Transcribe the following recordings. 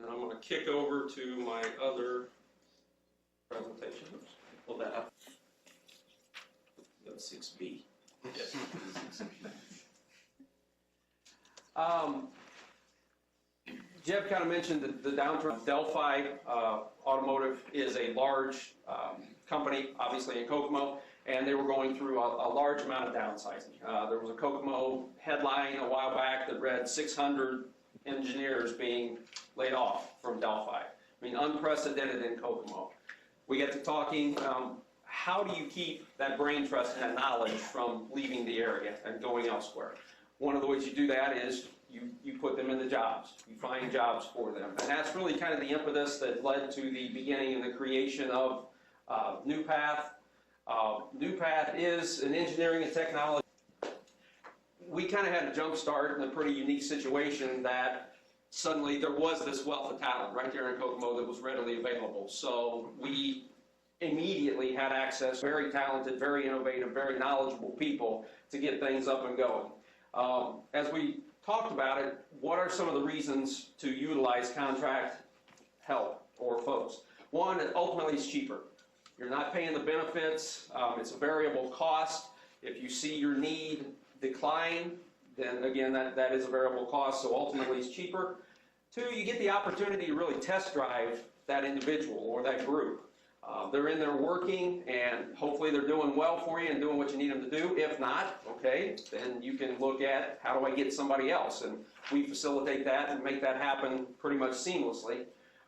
And I'm going to kick over to my other presentation. Oops, pull that up. Go 6B. Yes. Jeb kind of mentioned the downturn. Delphi Automotive is a large company, obviously in Kokomo, and they were going through a large amount of downsizing. There was a Kokomo headline a while back that read 600 engineers being laid off from Delphi. I mean, unprecedented in Kokomo. We get to talking, how do you keep that brain trust and that knowledge from leaving the area and going elsewhere? One of the ways you do that is you put them into jobs. You find jobs for them. And that's really kind of the impetus that led to the beginning and the creation of New Path. New Path is an engineering and technology. We kind of had a jump start in a pretty unique situation that suddenly there was this wealth of talent right there in Kokomo that was readily available. So we immediately had access to very talented, very innovative, very knowledgeable people to get things up and going. As we talked about it, what are some of the reasons to utilize contract help or folks? One, ultimately it's cheaper. You're not paying the benefits, it's a variable cost. If you see your need decline, then again, that is a variable cost, so ultimately it's cheaper. Two, you get the opportunity to really test drive that individual or that group. They're in there working, and hopefully they're doing well for you and doing what you need them to do. If not, okay, then you can look at how do I get somebody else, and we facilitate that and make that happen pretty much seamlessly.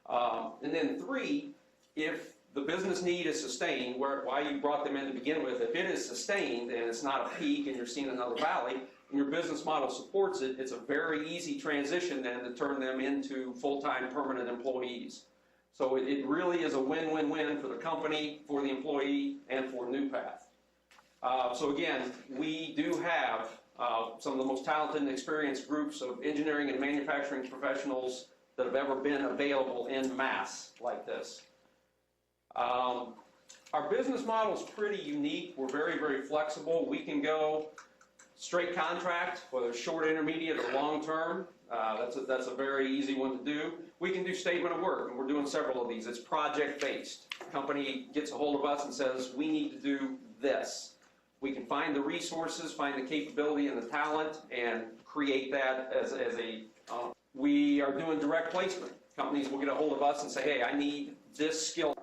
And then three, if the business need is sustained, why you brought them in to begin with, if it is sustained and it's not a peak and you're seeing another valley, and your business model supports it, it's a very easy transition then to turn them into full-time permanent employees. So it really is a win-win-win for the company, for the employee, and for New Path. So again, we do have some of the most talented and experienced groups of engineering and manufacturing professionals that have ever been available in mass like this. Our business model is pretty unique. We're very, very flexible. We can go straight contract, whether it's short, intermediate, or long term. That's a very easy one to do. We can do statement of work, and we're doing several of these. It's project-based. The company gets a hold of us and says, we need to do this. We can find the resources, find the capability and the talent, and create that as a... we are doing direct placement. Companies will get a hold of us and say, hey, I need this skill.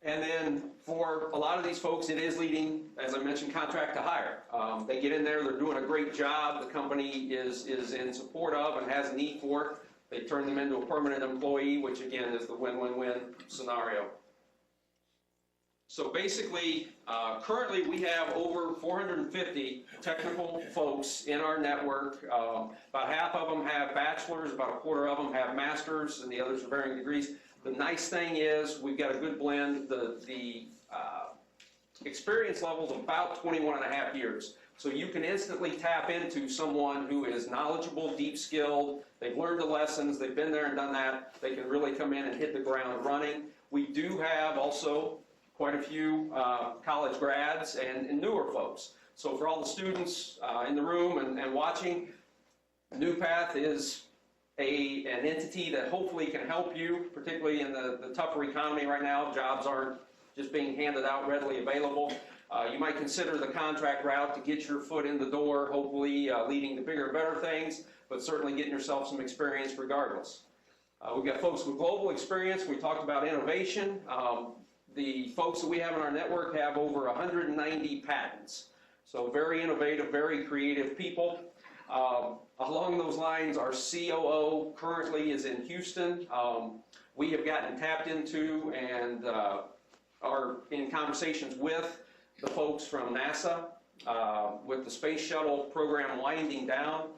And then for a lot of these folks, it is leading, as I mentioned, contract to hire. They get in there, they're doing a great job, the company is in support of and has a need for it. They turn them into a permanent employee, which again is the win-win-win scenario. So basically, currently we have over 450 technical folks in our network. About half of them have bachelors, about a quarter of them have masters, and the others are varying degrees. The nice thing is we've got a good blend. The experience level is about 21 and a half years. So you can instantly tap into someone who is knowledgeable, deep skilled, they've learned the lessons, they've been there and done that, they can really come in and hit the ground running. We do have also quite a few college grads and newer folks. So for all the students in the room and watching, New Path is an entity that hopefully can help you, particularly in the tougher economy right now. Jobs aren't just being handed out readily available. You might consider the contract route to get your foot in the door, hopefully leading to bigger and better things, but certainly getting yourself some experience regardless. We've got folks with global experience. We talked about innovation. The folks that we have in our network have over 190 patents. So very innovative, very creative people. Along those lines, our COO currently is in Houston. We have gotten tapped into and are in conversations with the folks from NASA with the space shuttle program winding down.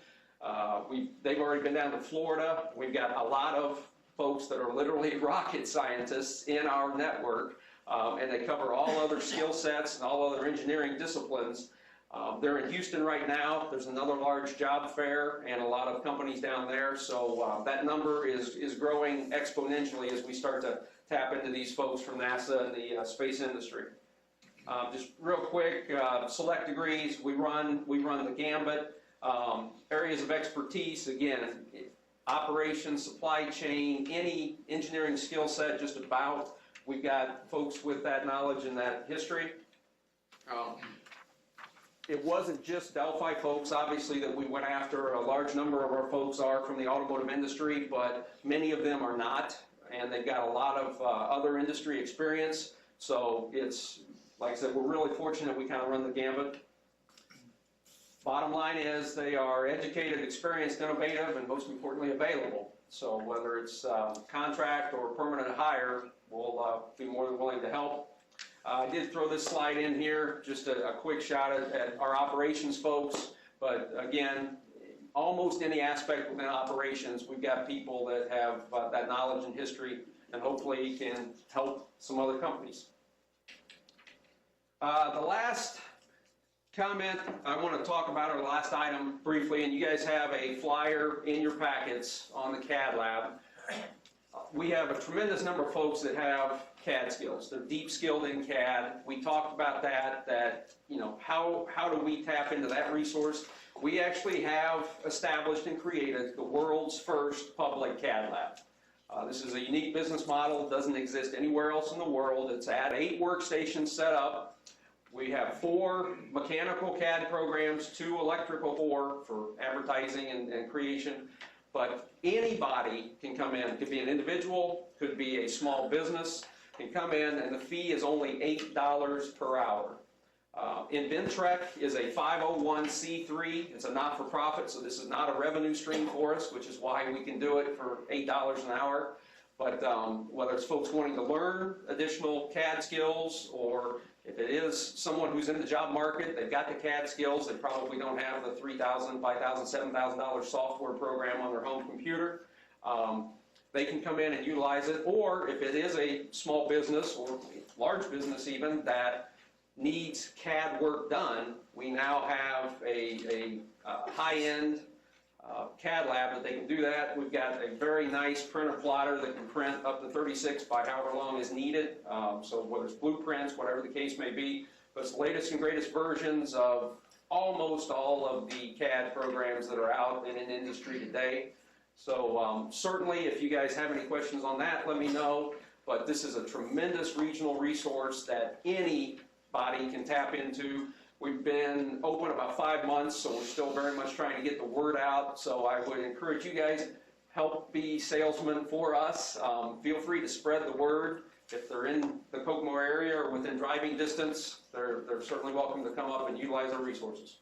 They've already been down to Florida. We've got a lot of folks that are literally rocket scientists in our network, and they cover all other skill sets and all other engineering disciplines. They're in Houston right now. There's another large job fair and a lot of companies down there, so that number is growing exponentially as we start to tap into these folks from NASA and the space industry. Just real quick, select degrees, we run the gambit. Areas of expertise, again, operations, supply chain, any engineering skill set, just about. We've got folks with that knowledge and that history. It wasn't just Delphi folks, obviously, that we went after. A large number of our folks are from the automotive industry, but many of them are not, and they've got a lot of other industry experience. So it's, like I said, we're really fortunate we kind of run the gambit. Bottom line is they are educated, experienced, innovative, and most importantly, available. So whether it's contract or permanent hire, we'll be more than willing to help. I did throw this slide in here, just a quick shot at our operations folks, but again, almost any aspect within operations, we've got people that have that knowledge and history, and hopefully can help some other companies. The last comment I want to talk about, or the last item briefly, and you guys have a flyer in your packets on the CAD lab. We have a tremendous number of folks that have CAD skills. They're deep skilled in CAD. We talked about that, you know, how do we tap into that resource? We actually have established and created the world's first public CAD lab. This is a unique business model. It doesn't exist anywhere else in the world. It's at 8 workstations set up. We have 4 mechanical CAD programs, 2 electrical for advertising and creation. But anybody can come in. It could be an individual, could be a small business, can come in, and the fee is only $8 per hour. Inventrek is a 501c3. It's a not-for-profit, so this is not a revenue stream for us, which is why we can do it for $8 an hour. But whether it's folks wanting to learn additional CAD skills, or if it is someone who's in the job market, they've got the CAD skills, they probably don't have the $3,000, $5,000, $7,000 software program on their home computer, they can come in and utilize it. Or if it is a small business, or large business even, that needs CAD work done, we now have a high-end CAD lab that they can do that. We've got a very nice printer plotter that can print up to 36 by however long is needed. So whether it's blueprints, whatever the case may be, but it's the latest and greatest versions of almost all of the CAD programs that are out in an industry today. So certainly if you guys have any questions on that, let me know. But this is a tremendous regional resource that anybody can tap into. We've been open about 5 months, so we're still very much trying to get the word out. So I would encourage you guys, help be salesmen for us. Feel free to spread the word. If they're in the Kokomo area or within driving distance, they're certainly welcome to come up and utilize our resources.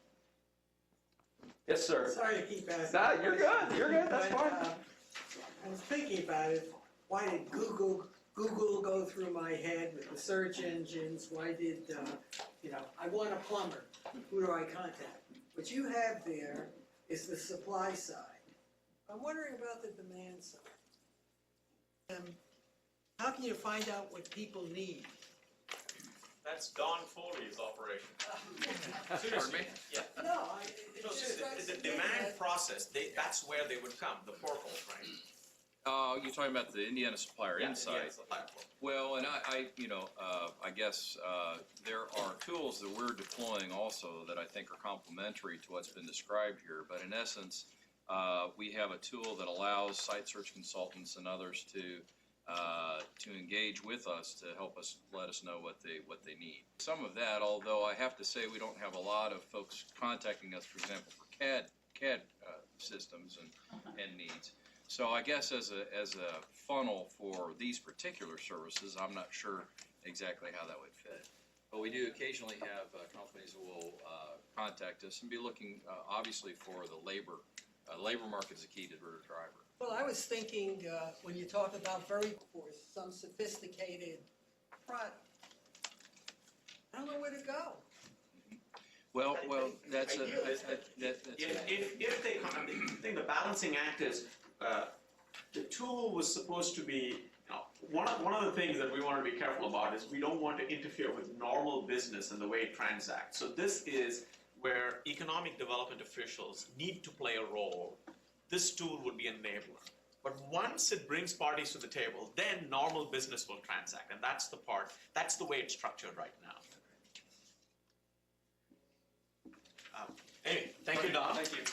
Yes, sir. Sorry to keep asking. Nah, you're good. You're good. That's fine. I was thinking about it. Why did Google go through my head with the search engines? Why did, you know, I want a plumber. Who do I contact? What you have there is the supply side. I'm wondering about the demand side. How can you find out what people need? That's Don Foley's operation. Seriously. Yeah. No, The demand process, that's where they would come, the portal, right? You're talking about the Indiana Supplier Insight. Indiana Supplier portal. Well, and I guess there are tools that we're deploying also that I think are complementary to what's been described here. But in essence, we have a tool that allows site search consultants and others to engage with us to help us let us know what they need. Some of that, although I have to say we don't have a lot of folks contacting us, for example, for CAD systems and needs. So I guess as a funnel for these particular services, I'm not sure exactly how that would fit. But we do occasionally have companies who will contact us and be looking obviously for the labor. Labor market is a key to the driver. Well, I was thinking when you talk about some sophisticated product, I don't know where to go. Well, that's a. If they come, I think the balancing act is the tool was supposed to be. One of the things that we want to be careful about is we don't want to interfere with normal business and the way it transacts. So this is where economic development officials need to play a role. This tool would be an enabler. But once it brings parties to the table, then normal business will transact. And that's the part, that's the way it's structured right now. Anyway, thank you, Don. Thank you.